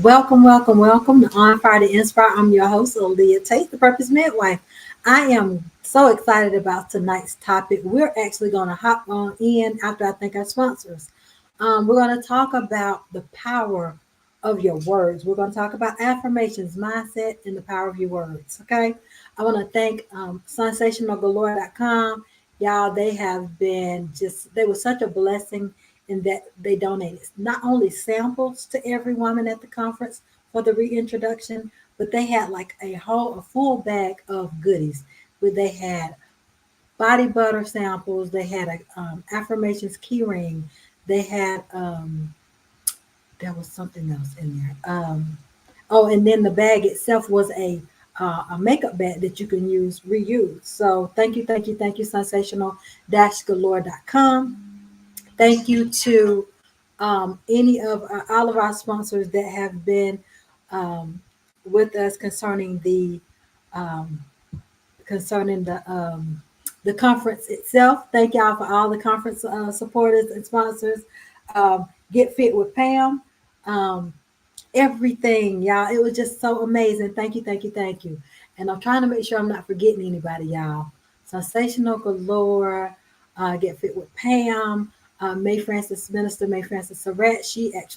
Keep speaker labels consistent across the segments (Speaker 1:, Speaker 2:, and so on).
Speaker 1: Welcome, welcome, welcome to On Fire to Inspire. I'm your host, Aaliyah Tate, the Purpose Midwife. I am so excited about tonight's topic. We're actually going to hop on in after I thank our sponsors. We're going to talk about the power of your words. We're going to talk about affirmations, mindset, and the power of your words. Okay. I want to thank sensationalgalore.com. Y'all, they have been they were such a blessing in that they donated not only samples to every woman at the conference for the reintroduction, but they had like a full bag of goodies where they had body butter samples, they had a affirmations key ring, they had there was something else in there. Oh, and then the bag itself was a makeup bag that you can reuse. So thank you, sensational-galore.com. Thank you to any of all of our sponsors that have been um, with us um, concerning the conference itself. Thank y'all for all the conference supporters and sponsors. Get Fit with Pam. Um, Everything, y'all. It was just so amazing. Thank you. And I'm trying to make sure I'm not forgetting anybody, y'all. Sensational Galore, Get Fit with Pam, Minister May Francis Surratt. She had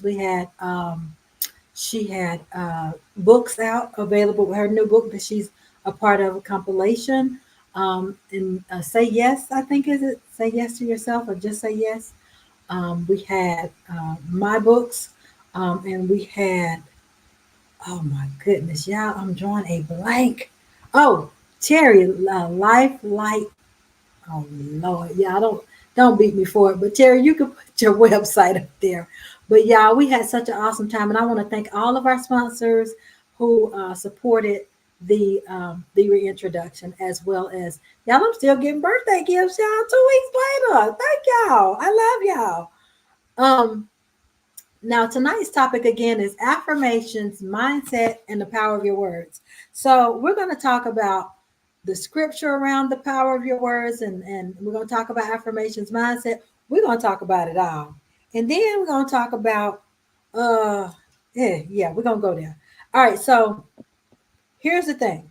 Speaker 1: books out available with her new book that she's a part of a compilation. And Say Yes, I think is it Say Yes to Yourself or Just Say Yes. We had my books, and we had, oh my goodness, y'all, I'm drawing a blank. Oh, Terry, Life Light. Oh Lord, yeah, I don't beat me for it, but Terry, you can put your website up there. But yeah, we had such an awesome time, and I want to thank all of our sponsors who supported the reintroduction, as well as y'all. I'm still getting birthday gifts, y'all. 2 weeks later, thank y'all. I love y'all. Now, tonight's topic again is affirmations, mindset, and the power of your words. So, we're going to talk about the scripture around the power of your words, and we're going to talk about affirmations, mindset. We're going to talk about it all. And then we're going to talk about, uh, yeah, we're going to go there. All right. So, here's the thing: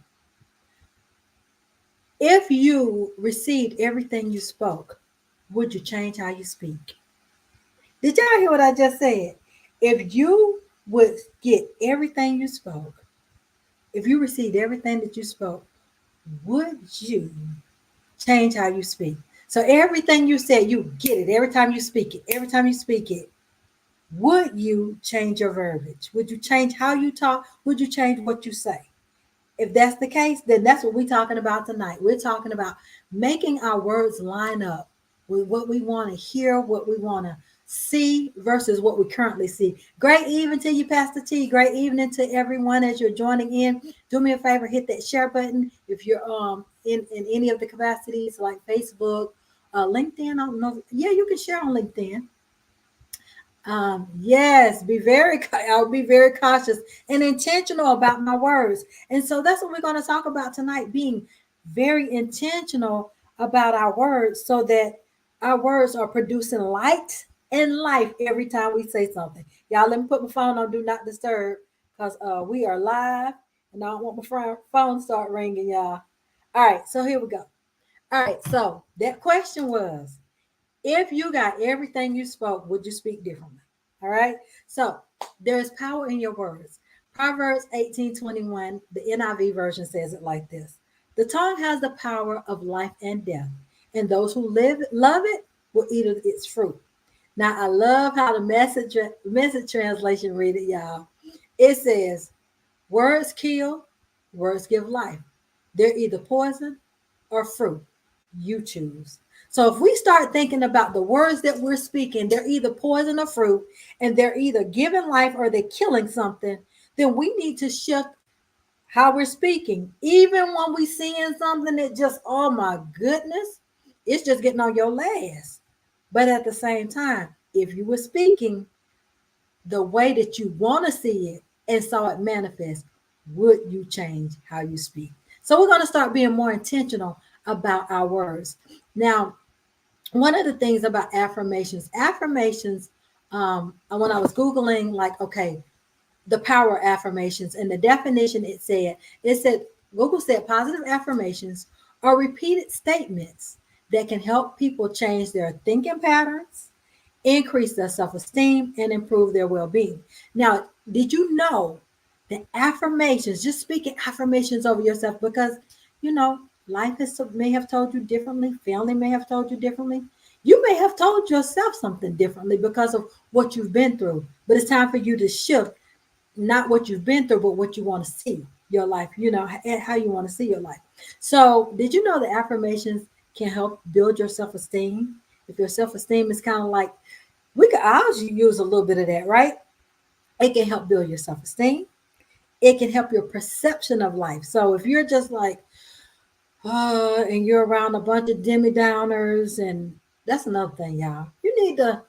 Speaker 1: if you received everything you spoke, would you change how you speak? Did y'all hear what I just said? If you would get everything you spoke, if you received everything that you spoke, would you change how you speak? So everything you said, you get it every time you speak it. Every time you speak it, would you change your verbiage? Would you change how you talk? Would you change what you say? If that's the case, then that's what we're talking about tonight. We're talking about making our words line up with what we want to hear, what we want to see versus what we currently see. Great evening to you, Pastor T. Great evening to everyone as you're joining in. Do me a favor, hit that share button if you're in any of the capacities like Facebook, LinkedIn. I don't know. Yeah, you can share on LinkedIn. Yes, I'll be very cautious and intentional about my words. And so that's what we're going to talk about tonight, being very intentional about our words so that our words are producing light and life every time we say something. Y'all, let me put my phone on Do Not Disturb because we are live and I don't want my phone start ringing, y'all. All right, so here we go. All right, so that question was, if you got everything you spoke, would you speak differently? All right. So there's power in your words. Proverbs 18:21, the NIV version says it like this: the tongue has the power of life and death, and those who love it will eat of its fruit. Now I love how the message translation read it, y'all. It says, words kill, words give life. They're either poison or fruit. You choose. So if we start thinking about the words that we're speaking, they're either poison or fruit, and they're either giving life or they're killing something, then we need to shift how we're speaking. Even when we seeing something that just, oh my goodness, it's just getting on your last. But at the same time, if you were speaking the way that you want to see it and saw it manifest, would you change how you speak? So we're going to start being more intentional about our words. Now, one of the things about affirmations, when I was Googling, like, okay, the power affirmations. And the definition it said, Google said positive affirmations are repeated statements that can help people change their thinking patterns, increase their self-esteem, and improve their well-being. Now, did you know that affirmations, just speaking affirmations over yourself, because you know, life may have told you differently, family may have told you differently. You may have told yourself something differently because of what you've been through. But it's time for you to shift, not what you've been through, but what you want to see your life, and how you want to see your life. So, did you know that affirmations can help build your self esteem? If your self esteem is kind of like, we could always use a little bit of that, right? It can help build your self esteem. It can help your perception of life. So, if you're just like, and you're around a bunch of demi downers, and that's another thing, y'all. You need to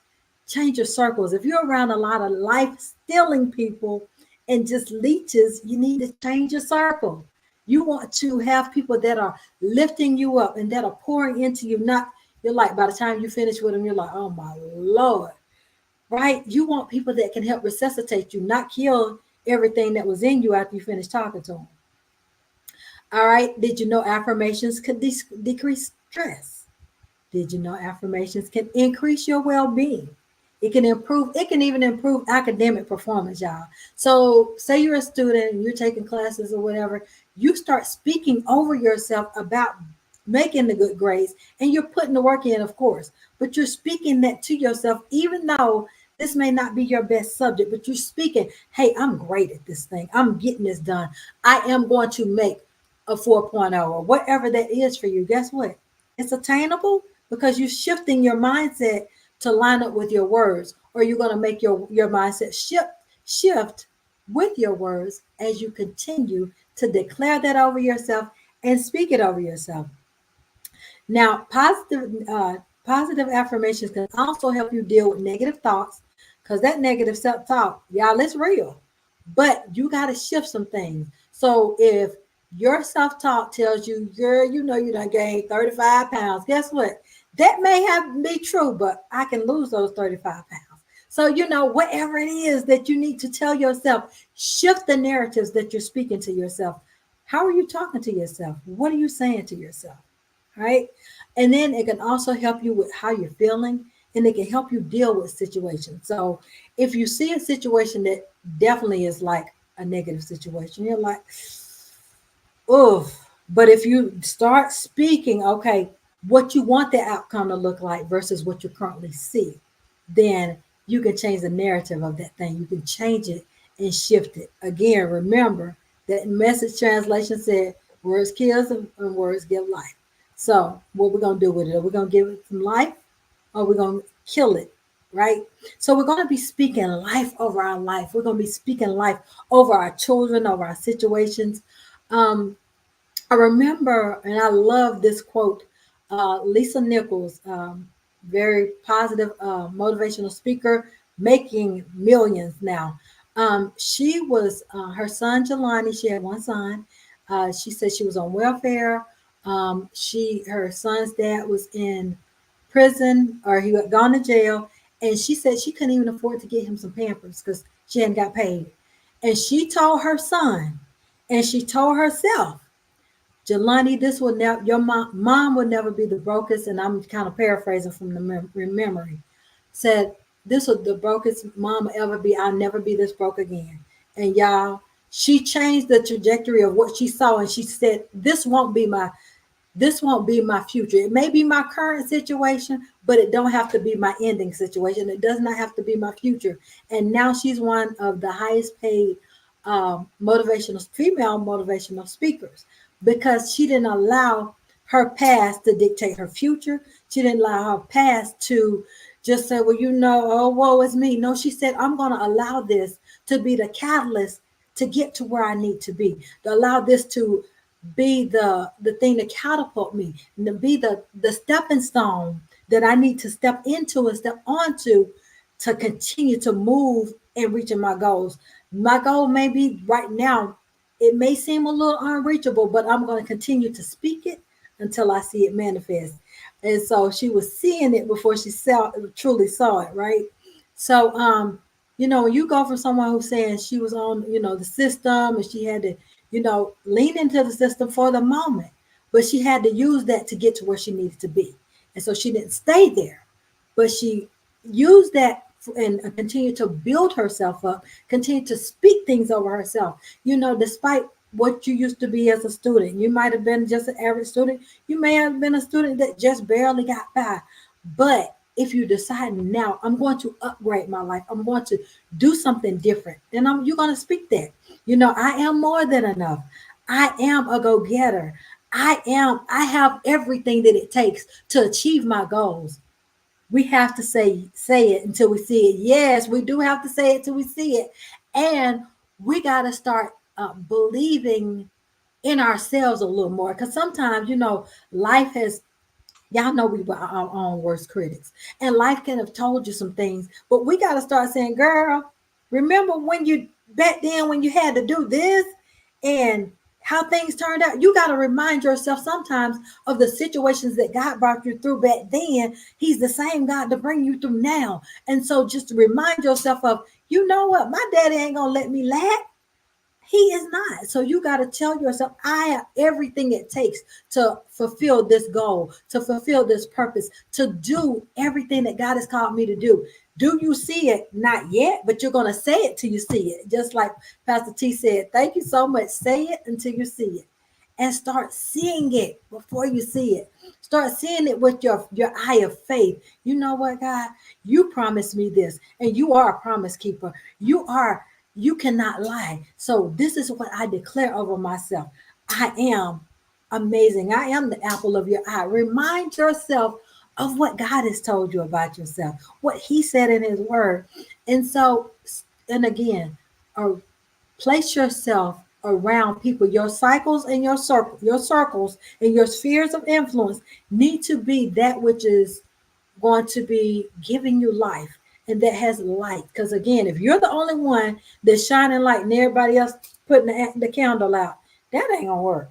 Speaker 1: change your circles. If you're around a lot of life stealing people and just leeches, you need to change your circle. You want to have people that are lifting you up and that are pouring into you. Not, you're like, by the time you finish with them, you're like, oh my Lord, right? You want people that can help resuscitate you, not kill everything that was in you after you finish talking to them. All right. Did you know affirmations could decrease stress? Did you know affirmations can increase your well-being? It can even improve academic performance, y'all. So say you're a student and you're taking classes or whatever, you start speaking over yourself about making the good grades, and you're putting the work in, of course, but you're speaking that to yourself, even though this may not be your best subject, but you're speaking, hey, I'm great at this thing. I'm getting this done. I am going to make a 4.0 or whatever that is for you. Guess what? It's attainable because you're shifting your mindset to line up with your words, or you're going to make your mindset shift with your words as you continue to declare that over yourself and speak it over yourself. Now, positive affirmations can also help you deal with negative thoughts, because that negative self-talk, y'all, it's real. But you got to shift some things. So if your self-talk tells you, girl, you know you done gained 35 pounds, guess what? That may have be true, but I can lose those 35 pounds. So, whatever it is that you need to tell yourself, shift the narratives that you're speaking to yourself. How are you talking to yourself? What are you saying to yourself? Right? And then it can also help you with how you're feeling, and it can help you deal with situations. So if you see a situation that definitely is like a negative situation, you're like, oof. But if you start speaking, okay, what you want the outcome to look like versus what you currently see, then you can change the narrative of that thing. You can change it and shift it. Again, remember that message translation said, words kills and words give life. So what we're going to do with it? Are we going to give it some life, or we're going to kill it? Right? So we're going to be speaking life over our life. We're going to be speaking life over our children, over our situations. I remember, and I love this quote, Lisa Nichols, very positive, motivational speaker, making millions now. She was, her son, Jelani, she had one son. She said she was on welfare. Her son's dad was in prison, or he had gone to jail. And she said she couldn't even afford to get him some Pampers because she hadn't got paid. And she told her son, and she told herself, Jelani, this will never, your mom will never be the brokest, and I'm kind of paraphrasing from the memory. Said, this will the brokest mom will ever be. I'll never be this broke again. And y'all, she changed the trajectory of what she saw, and she said, this won't be my future. It may be my current situation, but it don't have to be my ending situation. It does not have to be my future. And now she's one of the highest paid female motivational speakers, because she didn't allow her past to dictate her future. She didn't allow her past to just say, well, oh, woe is me. No, she said, I'm going to allow this to be the catalyst to get to where I need to be, to allow this to be the thing to catapult me, and to be the stepping stone that I need to step into and step onto to continue to move and reaching my goals. My goal may be right now, it may seem a little unreachable, but I'm going to continue to speak it until I see it manifest. And so she was seeing it before she truly saw it, right? So When you go from someone who's saying she was on, the system and she had to, lean into the system for the moment, but she had to use that to get to where she needed to be. And so she didn't stay there, but she used that and continue to build herself up, continue to speak things over herself. Despite what you used to be as a student, you might have been just an average student. You may have been a student that just barely got by. But if you decide now, I'm going to upgrade my life, I'm going to do something different, then you're going to speak that. I am more than enough. I am a go-getter. I have everything that it takes to achieve my goals. We have to say it until we see it. Yes, we do have to say it till we see it. And we got to start believing in ourselves a little more, because sometimes, life has, y'all know we were our own worst critics, and life can have told you some things, but we got to start saying, girl, remember when you, back then, when you had to do this and how things turned out. You got to remind yourself sometimes of the situations that God brought you through back then. He's the same God to bring you through now. And so just to remind yourself of, you know what, my daddy ain't gonna let me laugh. He is not. So you got to tell yourself, I have everything it takes to fulfill this goal, to fulfill this purpose, to do everything that God has called me to do. Do you see it? Not yet, but you're going to say it till you see it. Just like Pastor T said, thank you so much. Say it until you see it. And start seeing it before you see it. Start seeing it with your eye of faith. You know what, God? You promised me this, and you are a promise keeper. You cannot lie. So this is what I declare over myself. I am amazing. I am the apple of your eye. Remind yourself of what God has told you about yourself, what he said in his word. And so, and again, uh, place yourself around people. Your cycles and your circles and your spheres of influence need to be that which is going to be giving you life and that has light. Because again, if you're the only one that's shining light and everybody else putting the candle out, that ain't gonna work.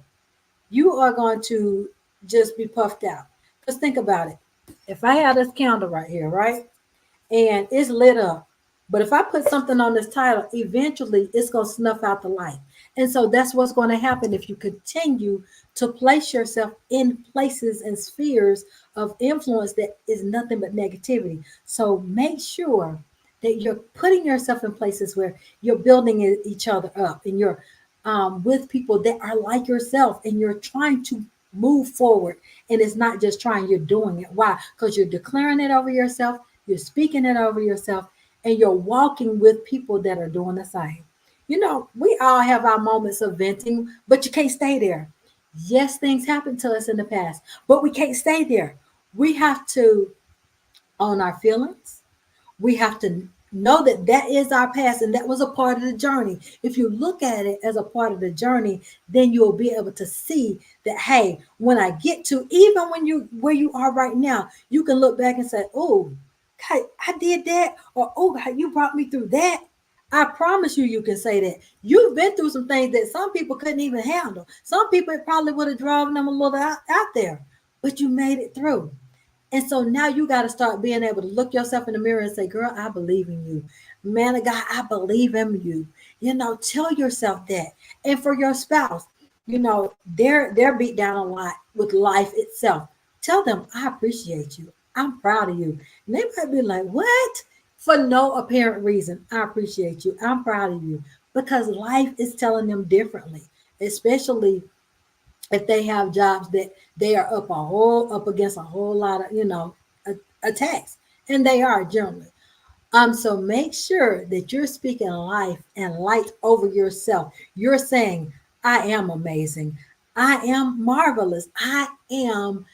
Speaker 1: You are going to just be puffed out. Because think about it. If I have this candle right here, right? And it's lit up. But if I put something on this title, eventually it's going to snuff out the light. And so that's what's going to happen if you continue to place yourself in places and spheres of influence that is nothing but negativity. So make sure that you're putting yourself in places where you're building each other up and you're with people that are like yourself and you're trying to move forward. And it's not just trying, you're doing it. Why? Because you're declaring it over yourself, you're speaking it over yourself, and you're walking with people that are doing the same. We all have our moments of venting, but you can't stay there. Yes, things happened to us in the past, but we can't stay there. We have to own our feelings. We have to know that that is our past and that was a part of the journey. If you look at it as a part of the journey, then you'll be able to see that, hey, when I get to, even when you where you are right now, you can look back and say, oh, God, I did that, or oh, God, you brought me through that. I promise you, you can say that. You've been through some things that some people couldn't even handle. Some people, it probably would have driven them a little out there, but you made it through. And so now you got to start being able to look yourself in the mirror and say, girl, I believe in you. Man of God, I believe in you. Tell yourself that. And for your spouse, they're beat down a lot with life itself. Tell them, I appreciate you. I'm proud of you. And they might be like, what? For no apparent reason. I appreciate you. I'm proud of you. Because life is telling them differently, especially if they have jobs that they are up against a whole lot of attacks, and they are generally. So make sure that you're speaking life and light over yourself. You're saying, I am amazing, I am marvelous, I am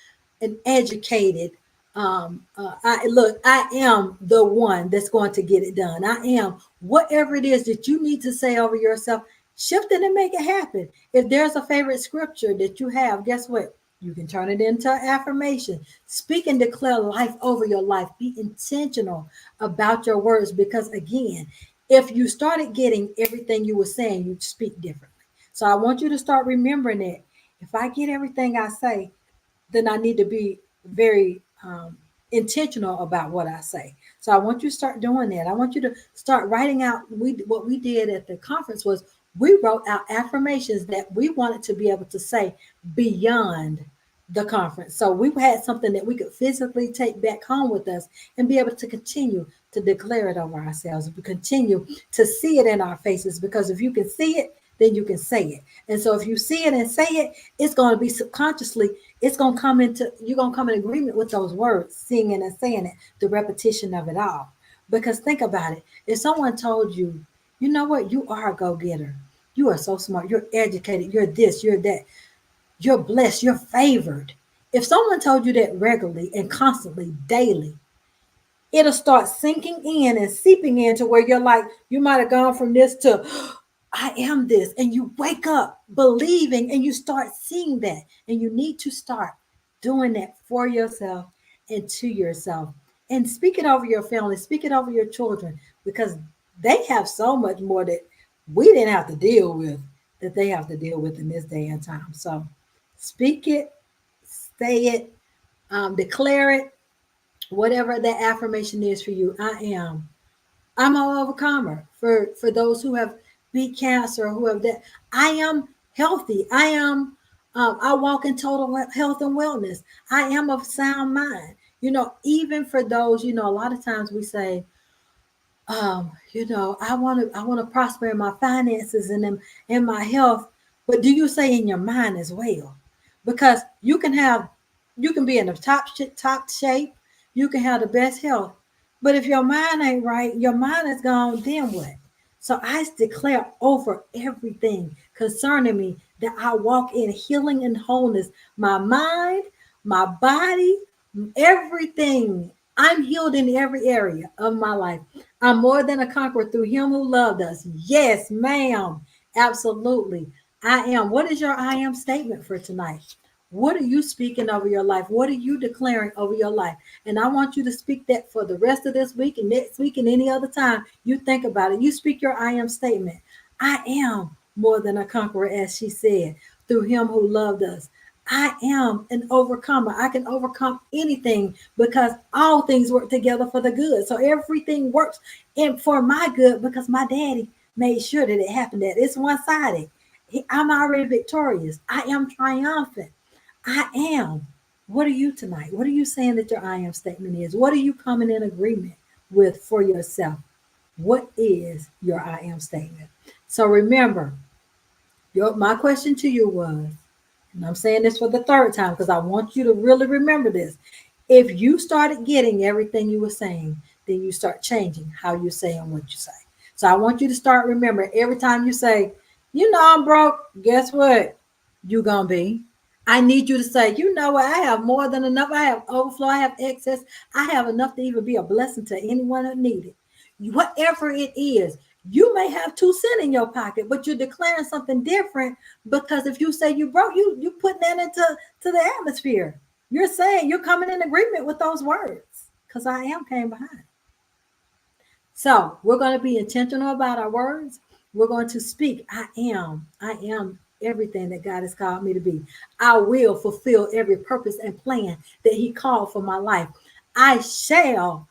Speaker 1: an educated, I am the one that's going to get it done. I am whatever it is that you need to say over yourself. Shift it and make it happen. If there's a favorite scripture that you have, guess what? You can turn it into affirmation. Speak and declare life over your life. Be intentional about your words, because again, if you started getting everything you were saying, you'd speak differently. So I want you to start remembering that. If I get everything I say, then I need to be very intentional about what I say. So I want you to start doing that. I want you to start writing out. What we did at the conference was we wrote out affirmations that we wanted to be able to say beyond the conference. So we had something that we could physically take back home with us and be able to continue to declare it over ourselves. We continue to see it in our faces, because if you can see it, then you can say it. And so if you see it and say it, it's going to be subconsciously, it's going to come into, you're going to come in agreement with those words, seeing it and saying it, the repetition of it all. Because think about it. If someone told you, you know what, you are a go-getter. You are so smart. You're educated. You're this, you're that. You're blessed. You're favored. If someone told you that regularly and constantly, daily, it'll start sinking in and seeping into where you're like, you might have gone from this to, I am this. And you wake up believing and you start seeing that. And you need to start doing that for yourself and to yourself. And speak it over your family, speak it over your children, because they have so much more that we didn't have to deal with, that they have to deal with in this day and time. So speak it, say it, declare it, whatever that affirmation is for you. I'm an overcomer. For those who have beat cancer, who have that, I am healthy. I walk in total health and wellness. I am of sound mind. Even for those, a lot of times we say, I want to prosper in my finances and in my health. But do you say in your mind as well? Because you can be in the top shape, you can have the best health, but if your mind ain't right, your mind is gone. Then what? So I declare over everything concerning me that I walk in healing and wholeness. My mind, my body, everything. I'm healed in every area of my life. I'm more than a conqueror through him who loved us. Yes, ma'am. Absolutely. I am. What is your I am statement for tonight? What are you speaking over your life? What are you declaring over your life? And I want you to speak that for the rest of this week and next week and any other time you think about it. You speak your I am statement. I am more than a conqueror, as she said, through him who loved us. I am an overcomer. I can overcome anything because all things work together for the good. So everything works in for my good because my daddy made sure that it happened. That it's one-sided. I'm already victorious. I am triumphant. I am. What are you tonight? What are you saying that your I am statement is? What are you coming in agreement with for yourself? What is your I am statement? So remember, my question to you was, and I'm saying this for the third time because I want you to really remember this. If you started getting everything you were saying, then you start changing how you say and what you say. So I want you to start remembering every time you say, I'm broke, guess what? You're going to be. I need you to say, what? I have more than enough. I have overflow. I have excess. I have enough to even be a blessing to anyone that need it. Whatever it is, you may have 2 cents in your pocket, but you're declaring something different because if you say you broke, you putting that into the atmosphere. You're saying you're coming in agreement with those words because I am came behind. So we're going to be intentional about our words. We're going to speak. I am everything that God has called me to be. I will fulfill every purpose and plan that He called for my life. I shall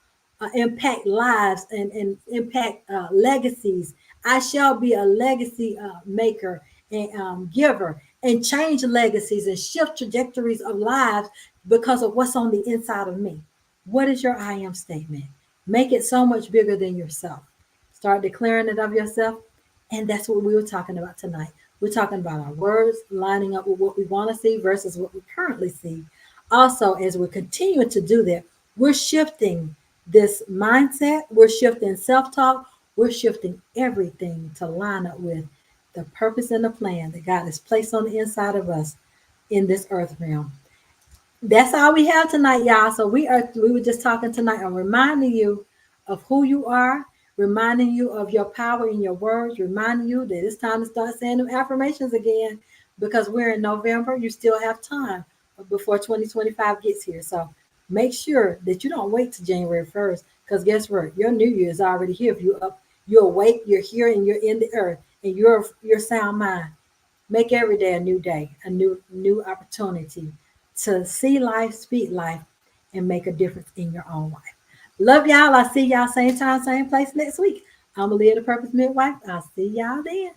Speaker 1: impact lives and impact legacies. I shall be a legacy maker and giver and change legacies and shift trajectories of lives because of what's on the inside of me. What is your I am statement? Make it so much bigger than yourself. Start declaring it of yourself. And that's what we were talking about tonight. We're talking about our words lining up with what we want to see versus what we currently see. Also, as we're continuing to do that, we're shifting this mindset, we're shifting self talk, we're shifting everything to line up with the purpose and the plan that God has placed on the inside of us in this earth realm. That's all we have tonight, y'all. So we were just talking tonight. I'm reminding you of who you are, reminding you of your power in your words, reminding you that it's time to start saying them affirmations again because we're in November. You still have time before 2025 gets here. So make sure that you don't wait till January 1st because guess what? Your new year is already here. If you're awake, you're here, and you're in the earth, and you're sound mind. Make every day a new day, a new opportunity to see life, speak life, and make a difference in your own life. Love y'all. I'll see y'all same time, same place next week. I'm Aaliyah, the Purpose Midwife. I'll see y'all then.